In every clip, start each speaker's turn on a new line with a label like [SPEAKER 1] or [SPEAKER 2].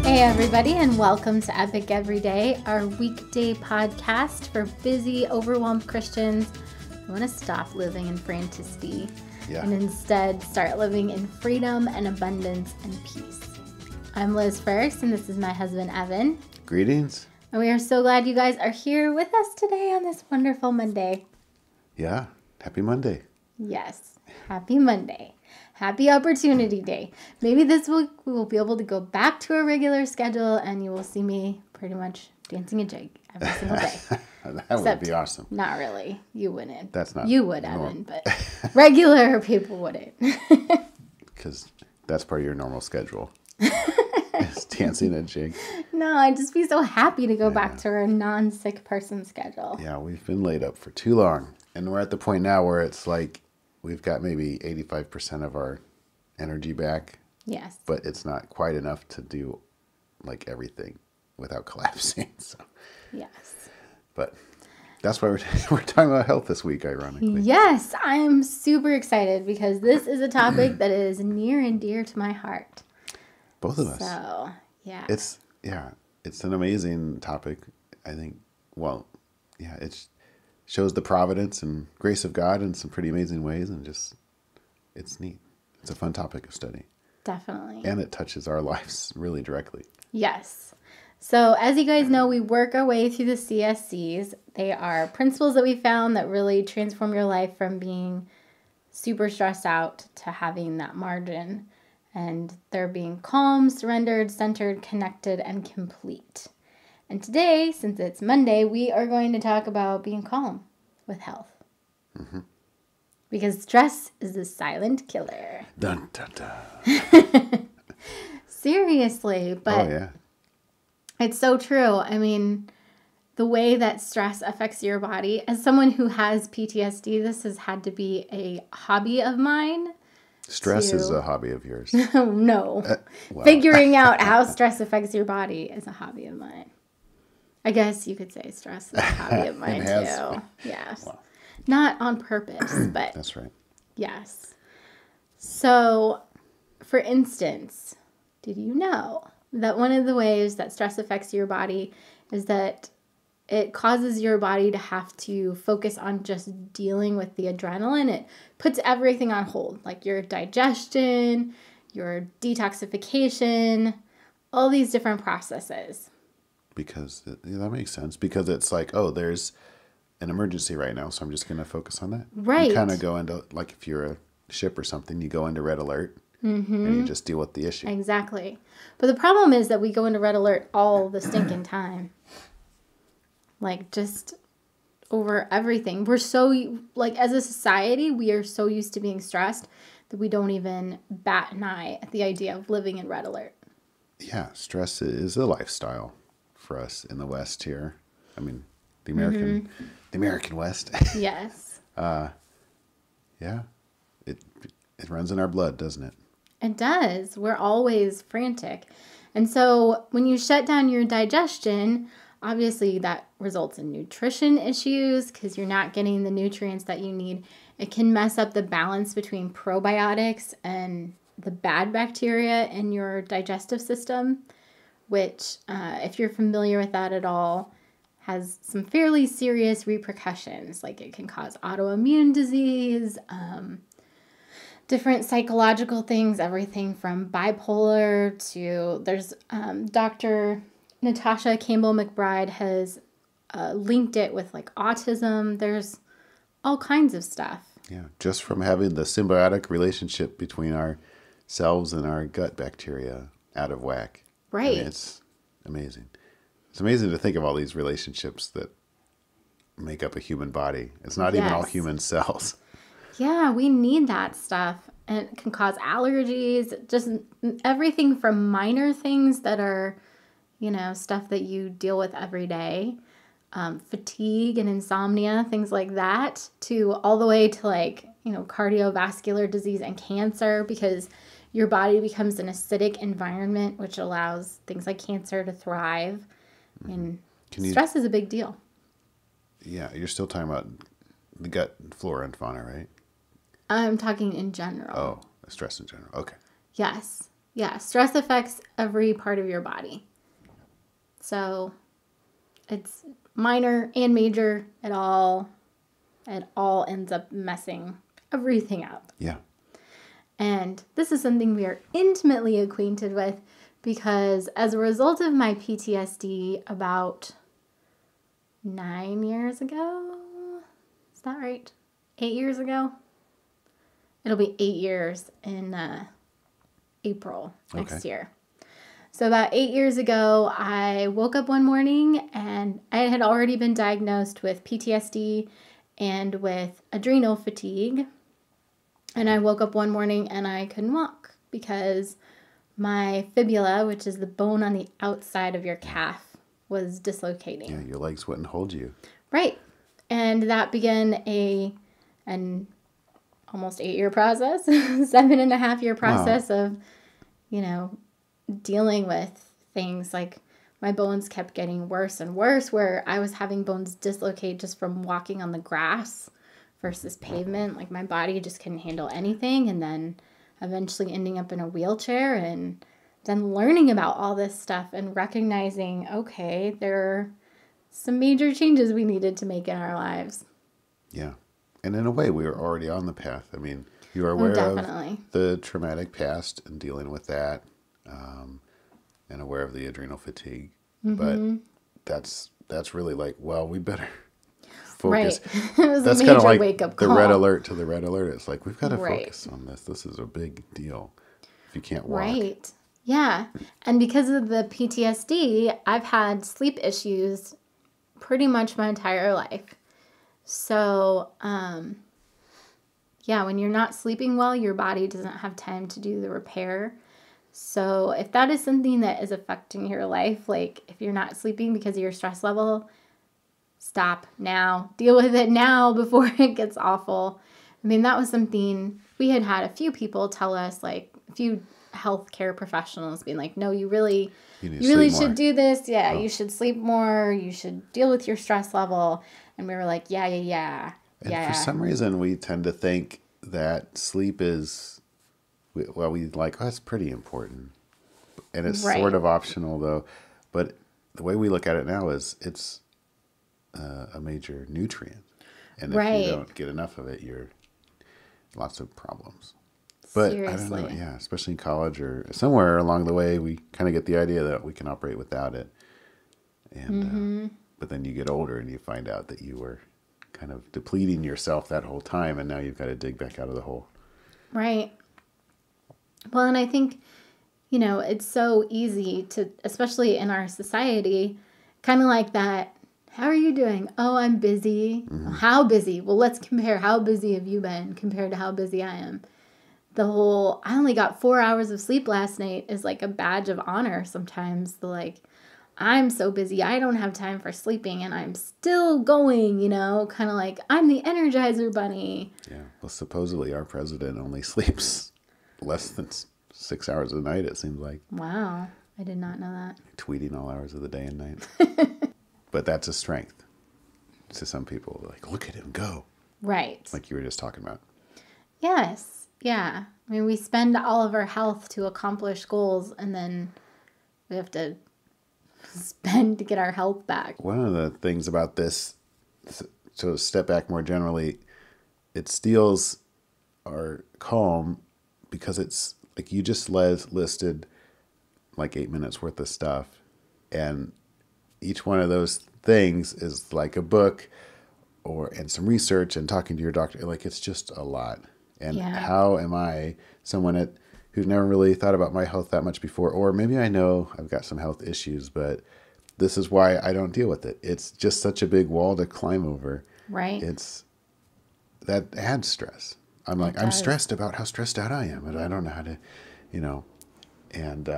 [SPEAKER 1] Hey everybody, and welcome to Epic Everyday, our weekday podcast for busy, overwhelmed Christians who want to stop living in franticity and instead start living in freedom and abundance and peace. I'm Liz First, and this is my husband Evan.
[SPEAKER 2] Greetings.
[SPEAKER 1] And we are so glad you guys are here with us today on this wonderful Monday.
[SPEAKER 2] Yeah, happy Monday.
[SPEAKER 1] Yes, happy Monday. Happy Opportunity Day. Maybe this week we will be able to go back to our regular schedule and you will see me pretty much dancing a jig every single day.
[SPEAKER 2] That would be awesome.
[SPEAKER 1] Not really. You wouldn't.
[SPEAKER 2] That's not.
[SPEAKER 1] You would, Evan, but regular people wouldn't.
[SPEAKER 2] Because that's part of your normal schedule. It's dancing a jig.
[SPEAKER 1] No, I'd just be so happy to go back to our non-sick person schedule.
[SPEAKER 2] Yeah, we've been laid up for too long. And we're at the point now where it's like we've got maybe 85% of our energy back.
[SPEAKER 1] Yes.
[SPEAKER 2] But it's not quite enough to do like everything without collapsing. So.
[SPEAKER 1] Yes.
[SPEAKER 2] But that's why we're talking about health this week, ironically.
[SPEAKER 1] Yes, I am super excited because this is a topic that is near and dear to my heart.
[SPEAKER 2] Both of us.
[SPEAKER 1] So, yeah.
[SPEAKER 2] It's an amazing topic. I think, it shows the providence and grace of God in some pretty amazing ways, and just, it's neat. It's a fun topic of study.
[SPEAKER 1] Definitely.
[SPEAKER 2] And it touches our lives really directly.
[SPEAKER 1] Yes. So as you guys know, we work our way through the CSCs. They are principles that we found that really transform your life from being super stressed out to having that margin. And they're being calm, surrendered, centered, connected, and complete. And today, since it's Monday, we are going to talk about being calm with health. Mm-hmm. Because stress is the silent killer.
[SPEAKER 2] Dun, dun, dun.
[SPEAKER 1] Seriously, but it's so true. I mean, the way that stress affects your body, as someone who has PTSD, this has had to be a hobby of mine.
[SPEAKER 2] Stress is a hobby of yours.
[SPEAKER 1] No. Figuring out how stress affects your body is a hobby of mine. I guess you could say stress is a hobby of mine too. Yes. Wow. Not on purpose, but
[SPEAKER 2] that's right.
[SPEAKER 1] Yes. So, for instance, did you know that one of the ways that stress affects your body is that it causes your body to have to focus on just dealing with the adrenaline? It puts everything on hold, like your digestion, your detoxification, all these different processes.
[SPEAKER 2] Because that makes sense. Because it's like, there's an emergency right now, so I'm just going to focus on that.
[SPEAKER 1] Right.
[SPEAKER 2] You kind of go into, like if you're a ship or something, you go into red alert. Mm-hmm. And you just deal with the issue. Exactly.
[SPEAKER 1] But the problem is that we go into red alert all the stinking time. Like, just over everything. We're so, like, as a society, we are so used to being stressed that we don't even bat an eye at the idea of living in red alert.
[SPEAKER 2] Yeah, stress is a lifestyle for us in the West here. I mean, the American West.
[SPEAKER 1] Yes.
[SPEAKER 2] It runs in our blood, doesn't it?
[SPEAKER 1] It does. We're always frantic. And so when you shut down your digestion, obviously that results in nutrition issues because you're not getting the nutrients that you need. It can mess up the balance between probiotics and the bad bacteria in your digestive system, which, if you're familiar with that at all, has some fairly serious repercussions. Like it can cause autoimmune disease, different psychological things, everything from bipolar to, there's Dr. Natasha Campbell McBride has linked it with like autism. There's all kinds of stuff.
[SPEAKER 2] Yeah, just from having the symbiotic relationship between ourselves and our gut bacteria out of whack.
[SPEAKER 1] Right.
[SPEAKER 2] I mean, it's amazing. It's amazing to think of all these relationships that make up a human body. It's not even all human cells.
[SPEAKER 1] Yeah, we need that stuff. And it can cause allergies, just everything from minor things that are, stuff that you deal with every day, fatigue and insomnia, things like that, to all the way to like, cardiovascular disease and cancer, because your body becomes an acidic environment, which allows things like cancer to thrive. And stress is a big deal.
[SPEAKER 2] Yeah, you're still talking about the gut flora and fauna, right?
[SPEAKER 1] I'm talking in general.
[SPEAKER 2] Oh, stress in general. Okay.
[SPEAKER 1] Yes. Yeah, stress affects every part of your body. So it's minor and major. It all ends up messing everything up.
[SPEAKER 2] Yeah.
[SPEAKER 1] And this is something we are intimately acquainted with because as a result of my PTSD about 9 years ago, is that right? 8 years ago? It'll be 8 years in April next year. So about 8 years ago, I woke up one morning and I had already been diagnosed with PTSD and with adrenal fatigue. And I woke up one morning and I couldn't walk because my fibula, which is the bone on the outside of your calf, was dislocating.
[SPEAKER 2] Yeah, your legs wouldn't hold you.
[SPEAKER 1] Right. And that began an almost 8-year process, 7.5-year process of, dealing with things like my bones kept getting worse and worse, where I was having bones dislocate just from walking on the grass versus pavement. Like my body just couldn't handle anything. And then eventually ending up in a wheelchair and then learning about all this stuff and recognizing, okay, there are some major changes we needed to make in our lives.
[SPEAKER 2] Yeah. And in a way, we were already on the path. I mean, you are aware of the traumatic past and dealing with that, and aware of the adrenal fatigue. But that's really like, well, we better focus.
[SPEAKER 1] Right. It was
[SPEAKER 2] that's
[SPEAKER 1] a major
[SPEAKER 2] kind of like
[SPEAKER 1] wake-up call.
[SPEAKER 2] the red alert to the red alert. It's like, we've got to focus on this. This is a big deal if you can't walk.
[SPEAKER 1] Right. Yeah. And because of the PTSD, I've had sleep issues pretty much my entire life. So, when you're not sleeping well, your body doesn't have time to do the repair. So if that is something that is affecting your life, like if you're not sleeping because of your stress level, stop now. Deal with it now before it gets awful. I mean, that was something we had a few people tell us, like a few healthcare professionals being like, no, you really should do this. Yeah, you should sleep more. You should deal with your stress level. And we were like, yeah.
[SPEAKER 2] And for some reason, we tend to think that sleep is, that's pretty important. And it's sort of optional, though. But the way we look at it now is it's a major nutrient. And if you don't get enough of it, you're lots of problems. But
[SPEAKER 1] Seriously.
[SPEAKER 2] I don't know, especially in college or somewhere along the way, we kind of get the idea that we can operate without it. And but then you get older and you find out that you were kind of depleting yourself that whole time, and now you've got to dig back out of the hole.
[SPEAKER 1] Right. Well, and I think, it's so easy to, especially in our society, kind of like that. How are you doing? Oh, I'm busy. How busy? Well, let's compare. How busy have you been compared to how busy I am? I only got 4 hours of sleep last night is like a badge of honor sometimes. I'm so busy, I don't have time for sleeping, and I'm still going, kind of like I'm the Energizer Bunny.
[SPEAKER 2] Yeah, well, supposedly our president only sleeps less than 6 hours a night, it seems like.
[SPEAKER 1] Wow, I did not know that.
[SPEAKER 2] Tweeting all hours of the day and night. But that's a strength to some people. They're like, look at him go.
[SPEAKER 1] Right.
[SPEAKER 2] Like you were just talking about.
[SPEAKER 1] Yes, yeah. I mean, we spend all of our health to accomplish goals, and then we have to spend to get our health back.
[SPEAKER 2] One of the things about this, so step back more generally, it steals our calm because it's like you just listed like 8 minutes worth of stuff, and each one of those things is like a book and some research and talking to your doctor. Like it's just a lot. And how am I someone who's never really thought about my health that much before, or maybe I know I've got some health issues, but this is why I don't deal with it. It's just such a big wall to climb over.
[SPEAKER 1] Right.
[SPEAKER 2] That adds stress. I'm stressed about how stressed out I am, and I don't know how to, and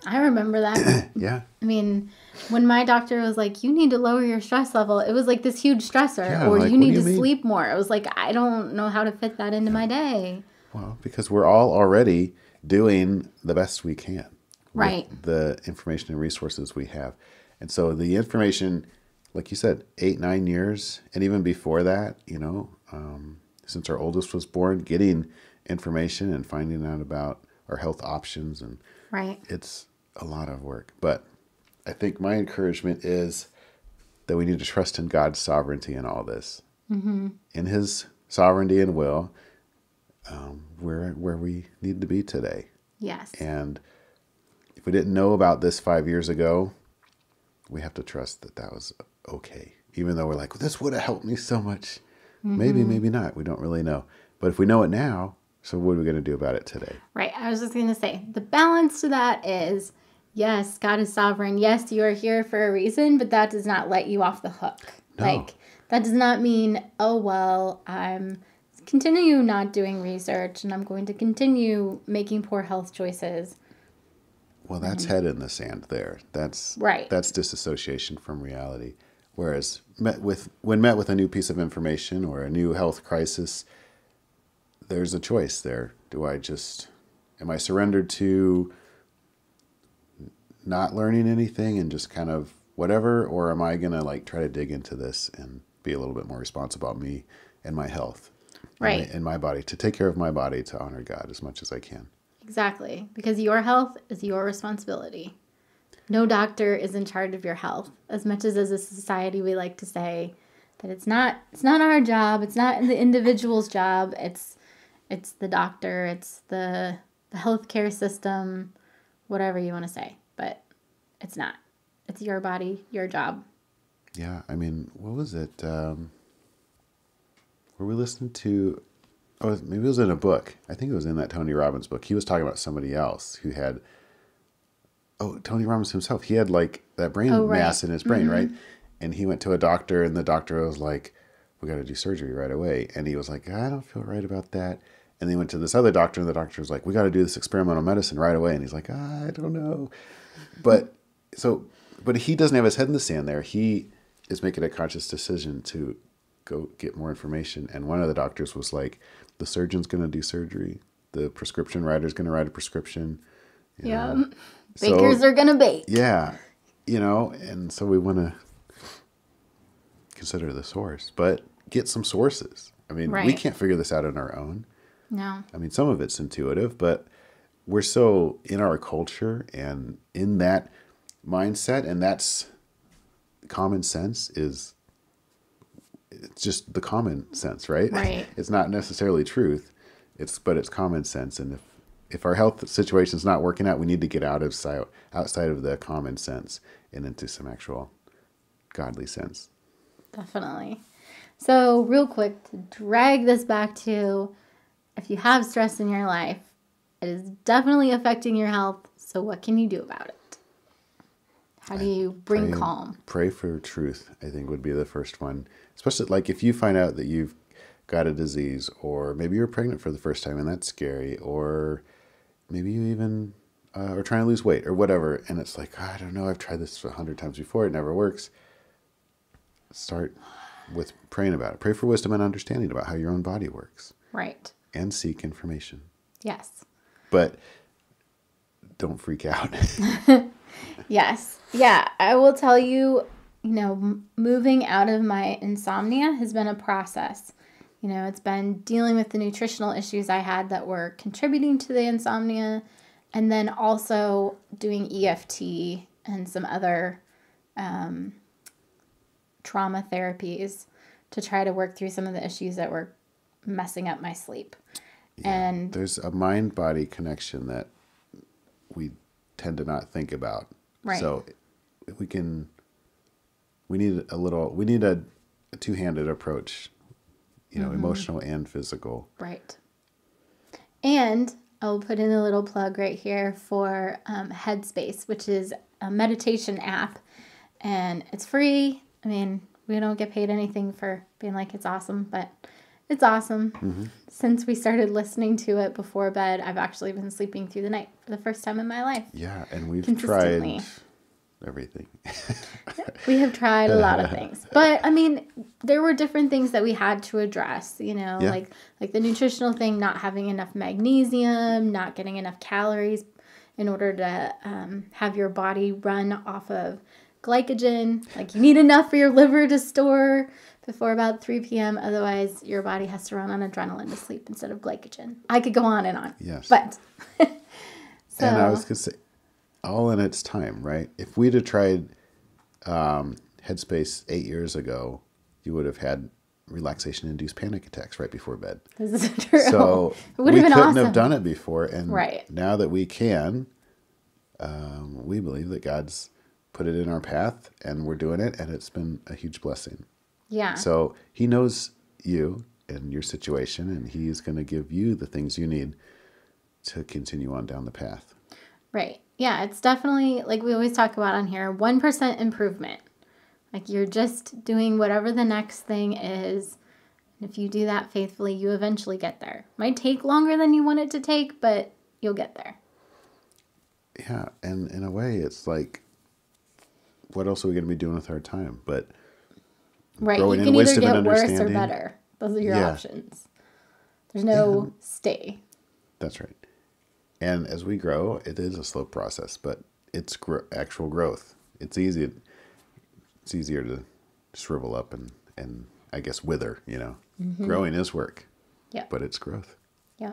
[SPEAKER 1] I remember that.
[SPEAKER 2] Yeah.
[SPEAKER 1] I mean, when my doctor was like, you need to lower your stress level, it was like this huge stressor, or you need to sleep more. It was like, I don't know how to fit that into my day.
[SPEAKER 2] Well, because we're all already doing the best we can.
[SPEAKER 1] Right.
[SPEAKER 2] With the information and resources we have. And so the information, like you said, 8-9 years, and even before that, since our oldest was born, getting information and finding out about our health options, and
[SPEAKER 1] Right.
[SPEAKER 2] it's a lot of work. But I think my encouragement is that we need to trust in God's sovereignty in all this. Mm-hmm. In his sovereignty and will, we're where we need to be today.
[SPEAKER 1] Yes.
[SPEAKER 2] And if we didn't know about this 5 years ago, we have to trust that that was okay. Even though we're like, well, this would have helped me so much. Maybe, maybe not. We don't really know. But if we know it now, so what are we going to do about it today?
[SPEAKER 1] Right. I was just going to say, the balance to that is, yes, God is sovereign. Yes, you are here for a reason, but that does not let you off the hook.
[SPEAKER 2] No.
[SPEAKER 1] Like, that does not mean, oh, well, I'm continue not doing research and I'm going to continue making poor health choices.
[SPEAKER 2] Well, that's head in the sand there. That's
[SPEAKER 1] Right.
[SPEAKER 2] That's disassociation from reality. Whereas when met with a new piece of information or a new health crisis, there's a choice there. Am I surrendered to not learning anything and just kind of whatever, or am I going to like try to dig into this and be a little bit more responsible about me and my health,
[SPEAKER 1] Right.
[SPEAKER 2] and my body, to take care of my body, to honor God as much as I can.
[SPEAKER 1] Exactly. Because your health is your responsibility. No doctor is in charge of your health. As much as a society we like to say that it's not our job, it's not the individual's job, it's the doctor, it's the healthcare system, whatever you want to say. But it's not. It's your body, your job.
[SPEAKER 2] Yeah, I mean, what was it? Were we listening to? Oh, maybe it was in a book. I think it was in that Tony Robbins book. He was talking about somebody else who had. Oh, Tony Robbins himself. He had like that brain mass in his brain, right? And he went to a doctor, and the doctor was like, "We got to do surgery right away." And he was like, "I don't feel right about that." And then he went to this other doctor, and the doctor was like, "We got to do this experimental medicine right away." And he's like, "I don't know," but he doesn't have his head in the sand there. He is making a conscious decision to go get more information. And one of the doctors was like, the surgeon's going to do surgery. The prescription writer's going to write a prescription.
[SPEAKER 1] Yeah. Bakers are going to bake.
[SPEAKER 2] Yeah. And so we want to consider the source, but get some sources. I mean, we can't figure this out on our own.
[SPEAKER 1] No.
[SPEAKER 2] I mean, some of it's intuitive, but we're so in our culture and in that mindset, and that's common sense it's just the common sense, right?
[SPEAKER 1] Right.
[SPEAKER 2] It's not necessarily truth, but it's common sense. And if our health situation is not working out, we need to get outside of the common sense and into some actual godly sense.
[SPEAKER 1] Definitely. So real quick, to drag this back to, if you have stress in your life, it is definitely affecting your health. So what can you do about it? How do you bring calm?
[SPEAKER 2] Pray for truth, I think, would be the first one. Especially like if you find out that you've got a disease, or maybe you're pregnant for the first time and that's scary, or maybe you even are trying to lose weight or whatever. And it's like, I don't know, I've tried this 100 times before. It never works. Start with praying about it. Pray for wisdom and understanding about how your own body works.
[SPEAKER 1] Right.
[SPEAKER 2] And seek information.
[SPEAKER 1] Yes.
[SPEAKER 2] But don't freak out.
[SPEAKER 1] Yes. Yeah. I will tell you, moving out of my insomnia has been a process. It's been dealing with the nutritional issues I had that were contributing to the insomnia, and then also doing EFT and some other trauma therapies to try to work through some of the issues that were messing up my sleep.
[SPEAKER 2] Yeah,
[SPEAKER 1] and
[SPEAKER 2] there's a mind-body connection that we tend to not think about.
[SPEAKER 1] Right.
[SPEAKER 2] So we need a two-handed approach, emotional and physical.
[SPEAKER 1] Right. And I'll put in a little plug right here for Headspace, which is a meditation app, and it's free. I mean, we don't get paid anything for being like it's awesome, but it's awesome. Mm-hmm. Since we started listening to it before bed, I've actually been sleeping through the night for the first time in my life.
[SPEAKER 2] Yeah, and we've tried everything.
[SPEAKER 1] We have tried a lot of things. But, I mean, there were different things that we had to address, like the nutritional thing, not having enough magnesium, not getting enough calories in order to have your body run off of glycogen. Like, you need enough for your liver to store before about 3 p.m. Otherwise, your body has to run on adrenaline to sleep instead of glycogen. I could go on and on.
[SPEAKER 2] Yes.
[SPEAKER 1] But So,
[SPEAKER 2] and I was going to say, all in its time, right? If we'd have tried Headspace 8 years ago, you would have had relaxation-induced panic attacks right before bed.
[SPEAKER 1] this is true.
[SPEAKER 2] So
[SPEAKER 1] it would
[SPEAKER 2] we
[SPEAKER 1] have been
[SPEAKER 2] couldn't
[SPEAKER 1] awesome.
[SPEAKER 2] have done it before. And
[SPEAKER 1] Right.
[SPEAKER 2] now that we can, we believe that God's put it in our path and we're doing it. And it's been a huge blessing.
[SPEAKER 1] Yeah.
[SPEAKER 2] So he knows you and your situation, and he's going to give you the things you need to continue on down the path.
[SPEAKER 1] Right. Yeah, it's definitely, like we always talk about on here, 1% improvement. Like you're just doing whatever the next thing is. And if you do that faithfully, you eventually get there. Might take longer than you want it to take, but you'll get there.
[SPEAKER 2] Yeah, and in a way, it's like, what else are we going to be doing with our time? But
[SPEAKER 1] right, you
[SPEAKER 2] growing in
[SPEAKER 1] can either
[SPEAKER 2] wisdom and
[SPEAKER 1] get worse or
[SPEAKER 2] understanding.
[SPEAKER 1] better. Those are your
[SPEAKER 2] Yeah.
[SPEAKER 1] options. There's no stay.
[SPEAKER 2] That's right. And as we grow, it is a slow process, but it's actual growth. It's easy. It's easier to shrivel up and I guess wither, you know.
[SPEAKER 1] Mm-hmm.
[SPEAKER 2] Growing is work.
[SPEAKER 1] Yeah.
[SPEAKER 2] But it's growth.
[SPEAKER 1] Yeah.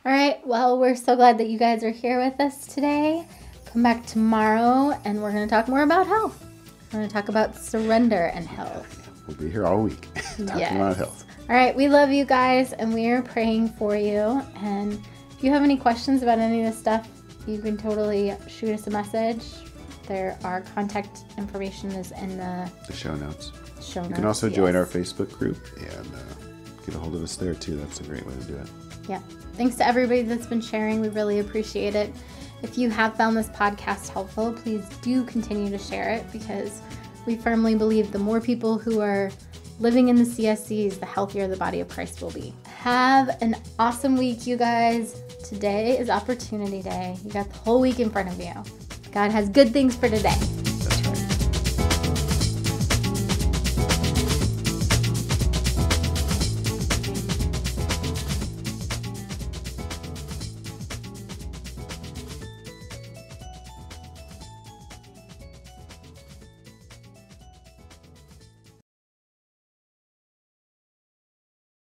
[SPEAKER 1] All right. Well, we're so glad that you guys are here with us today. Come back tomorrow and we're going to talk more about health. We're going to talk about surrender and health.
[SPEAKER 2] We'll be here all week talking about health.
[SPEAKER 1] All right. We love you guys and we are praying for you. And if you have any questions about any of this stuff, you can totally shoot us a message. Our contact information is in the
[SPEAKER 2] show notes.
[SPEAKER 1] Show notes.
[SPEAKER 2] You can also join our Facebook group and get a hold of us there too. That's a great way to do it.
[SPEAKER 1] Yeah. Thanks to everybody that's been sharing. We really appreciate it. If you have found this podcast helpful, please do continue to share it because we firmly believe the more people who are living in the CSCs, the healthier the body of Christ will be. Have an awesome week, you guys. Today is Opportunity Day. You got the whole week in front of you. God has good things for today.